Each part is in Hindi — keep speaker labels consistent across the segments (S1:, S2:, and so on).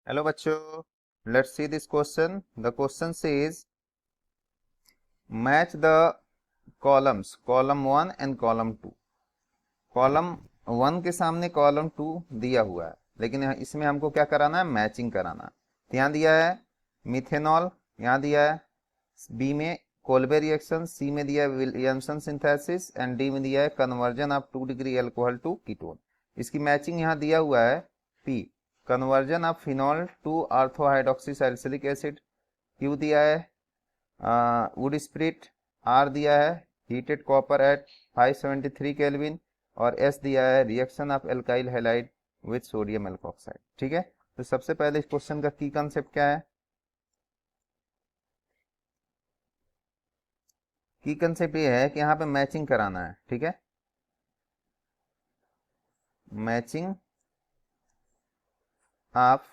S1: Hello बच्चों, let's see this question. The question says match the columns column 1 and column 2. Column 1 के सामने कॉलम 2 दिया हुआ है, लेकिन इसमें हमको क्या कराना है, मैचिंग कराना है। तो यहाँ दिया है मिथेनॉल, यहाँ दिया है बी में कोल्बे रिएक्शन, सी में दिया है विलियमसन सिंथेसिस एंड डी में दिया है conversion of 2 degree alcohol to ketone. इसकी मैचिंग यहाँ दिया हुआ है P conversion of phenol to ortho hydroxy salicylic acid, Q दिया है वुड स्प्रिट, आर दिया है हीटेड कॉपर एट 573 केल्विन और एस दिया है reaction of alkyl halide with sodium alkoxide. ठीक है, तो सबसे पहले इस क्वेश्चन का की कंसेप्ट क्या है। की कंसेप्ट ये है कि यहाँ पे मैचिंग कराना है। ठीक है, matching of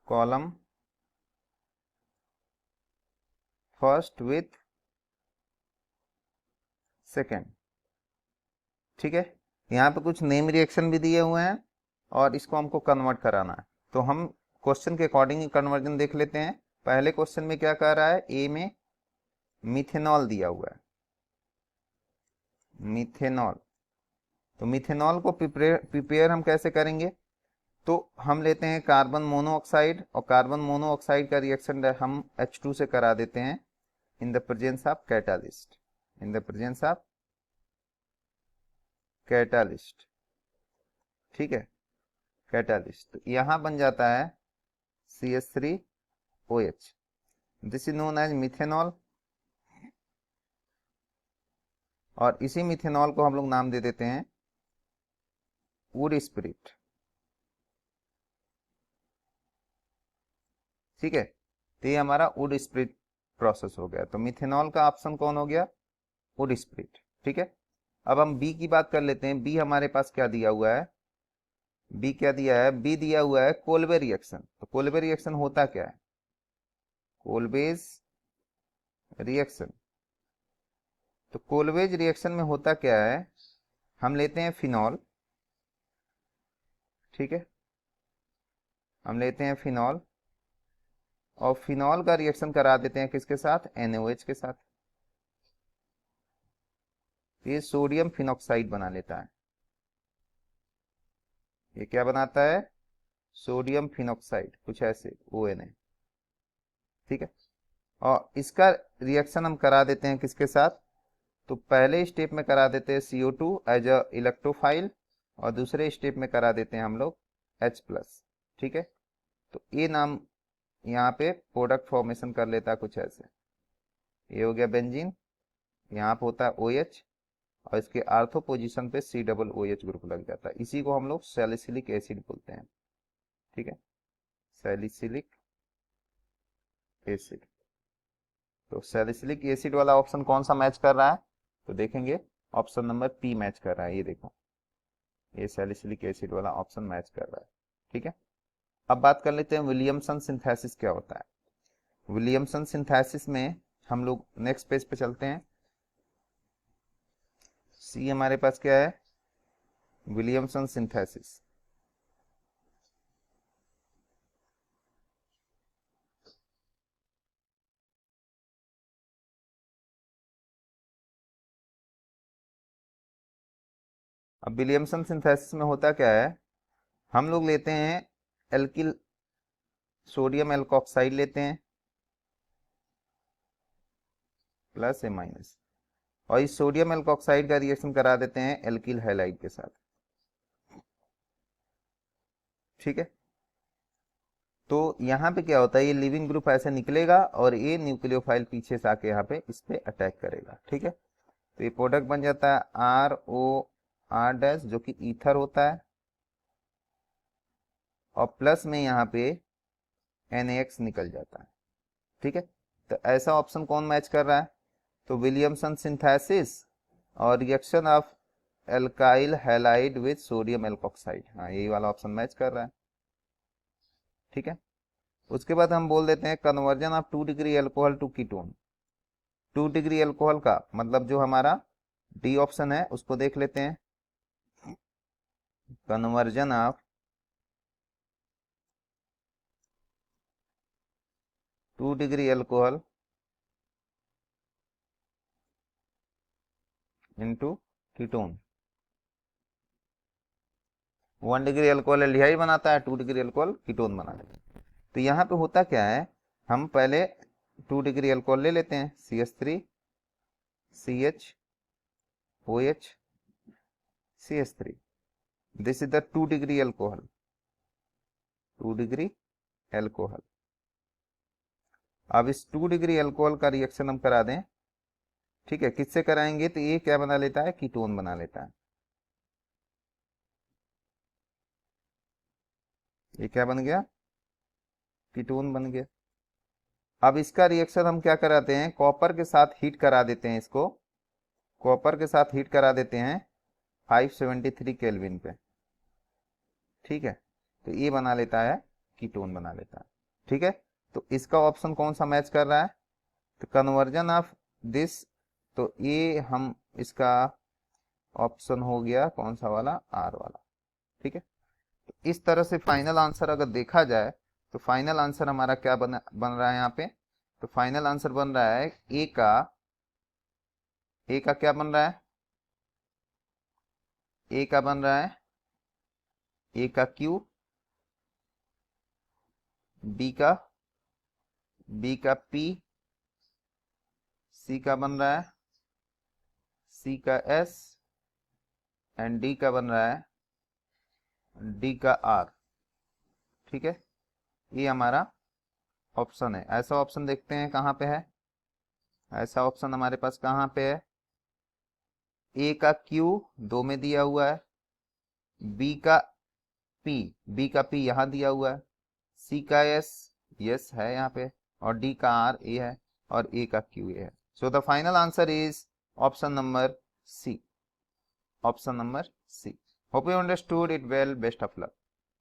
S1: column first with second. ठीक है, यहाँ पे कुछ नेम रिएक्शन भी दिए हुए हैं और इसको हमको कन्वर्ट कराना है, तो हम क्वेश्चन के अकॉर्डिंग कन्वर्जन देख लेते हैं। पहले क्वेश्चन में क्या कह रहा है, ए में मिथेनॉल दिया हुआ है, मिथेनॉल। तो मिथेनॉल को प्रिपेयर हम कैसे करेंगे, तो हम लेते हैं कार्बन मोनोऑक्साइड और कार्बन मोनोऑक्साइड का रिएक्शन हम H2 से करा देते हैं in the presence of catalyst, in the presence of catalyst. ठीक है, कैटालिस्ट, तो यहां बन जाता है CH3OH, this is known as methanol. और इसी मिथेनॉल को हम लोग नाम दे देते हैं वुड स्पिरिट। ठीक है, तो ये हमारा वुड स्पिरिट प्रोसेस हो गया। तो मिथेनॉल का ऑप्शन कौन हो गया, वुड स्पिरिट। ठीक है, अब हम बी की बात कर लेते हैं। बी हमारे पास क्या दिया हुआ है, बी क्या दिया है, बी दिया हुआ है कोल्बे रिएक्शन। तो कोल्बे रिएक्शन होता क्या है, कोल्बेज रिएक्शन। तो कोल्बेज रिएक्शन में होता क्या है, हम लेते हैं फिनॉल। ठीक है, हम लेते हैं फिनॉल और फिनॉल का रिएक्शन करा देते हैं किसके साथ, NaOH के साथ। ये सोडियम फिनॉक्साइड बना लेता है, ये क्या बनाता है, सोडियम फिनॉक्साइड, कुछ ऐसे ONA। ठीक है, और इसका रिएक्शन हम करा देते हैं किसके साथ, तो पहले स्टेप में करा देते हैं CO2 एज अ इलेक्ट्रोफाइल और दूसरे स्टेप में करा देते हैं हम लोग H+। ठीक है, तो ये नाम यहाँ पे प्रोडक्ट फॉर्मेशन कर लेता है कुछ ऐसे। ये हो गया बेंजीन, यहाँ पे होता है OH और इसके आर्थो पोजीशन पे COOH ग्रुप लग जाता है। इसी को हम लोग सैलिसिलिक एसिड बोलते हैं। ठीक है, सैलिसिलिक एसिड। तो सैलिसिलिक एसिड वाला ऑप्शन कौन सा मैच कर रहा है, तो देखेंगे ऑप्शन नंबर पी मैच कर रहा है। ये देखो, ये सैलिसिलिक एसिड वाला ऑप्शन मैच कर रहा है। ठीक है, अब बात कर लेते हैं विलियमसन सिंथेसिस क्या होता है। विलियमसन सिंथेसिस में हम लोग नेक्स्ट पेज पे चलते हैं। सी हमारे पास क्या है, विलियमसन सिंथेसिस। अब विलियमसन सिंथेसिस में होता क्या है, हम लोग लेते हैं एल्किल सोडियम एल्कोक्साइड लेते हैं +A- और इस सोडियम एल्कोक्साइड का रिएक्शन करा देते हैं एल्किल हैलाइड के साथ। ठीक है, तो यहाँ पे क्या होता है, ये लिविंग ग्रुप ऐसे निकलेगा और ये न्यूक्लियोफाइल पीछे से आके यहाँ पे इस पे अटैक करेगा। ठीक है, तो ये प्रोडक्ट बन जाता है ROR- जो कि ईथर होता है और प्लस में यहाँ पे NaX निकल जाता है। ठीक है, तो ऐसा ऑप्शन कौन मैच कर रहा है, तो विलियमसन सिंथेसिस और reaction of alkyl halide with sodium alkoxide, हाँ यही वाला ऑप्शन मैच कर रहा है। ठीक है, उसके बाद हम बोल देते हैं conversion of 2 degree alcohol to ketone. 2 degree alcohol का मतलब जो हमारा डी ऑप्शन है उसको देख लेते हैं, conversion of 2 degree alcohol into ketone. 1 degree alcohol aldehyde बनाता है, 2 डिग्री अल्कोहल कीटोन बनाता है। तो यहाँ पे होता क्या है, हम पहले 2 डिग्री अल्कोहल ले लेते हैं, CH3 CH OH CH3, this is the 2 degree alcohol, 2 degree alcohol. अब इस 2 डिग्री अल्कोहल का रिएक्शन हम करा दें, ठीक है, किससे कराएंगे, तो ये क्या बना लेता है, कीटोन बना लेता है। ये क्या बन गया, कीटोन बन गया। अब इसका रिएक्शन हम क्या कराते हैं, कॉपर के साथ हीट करा देते हैं, इसको कॉपर के साथ हीट करा देते हैं 573 केल्विन पे, ठीक है। तो ये बना लेता है, कीटोन बना लेता है, ठीक है। तो इसका ऑप्शन कौन सा मैच कर रहा है, तो कन्वर्जन ऑफ दिस, तो ये हम इसका ऑप्शन हो गया कौन सा वाला, आर वाला, ठीक है। तो इस तरह से फाइनल आंसर अगर देखा जाए तो फाइनल आंसर हमारा क्या बन रहा है यहाँ पे, तो फाइनल आंसर बन रहा है ए का क्या बन रहा है, ए का बन रहा है ए का क्यू, बी का पी, सी का बन रहा है सी का एस, एंड डी का बन रहा है डी का आर, ठीक है। ये हमारा ऑप्शन है। ऐसा ऑप्शन देखते हैं कहाँ पे है, ऐसा ऑप्शन हमारे पास कहाँ पे है, ए का क्यू 2 में दिया हुआ है, बी का पी यहाँ दिया हुआ है, सी का एस यस है यहाँ पे, और डी का आर ए है, और ए का क्यू ए है। So the final answer is option number C, option number C. Hope you understood it well, best of luck.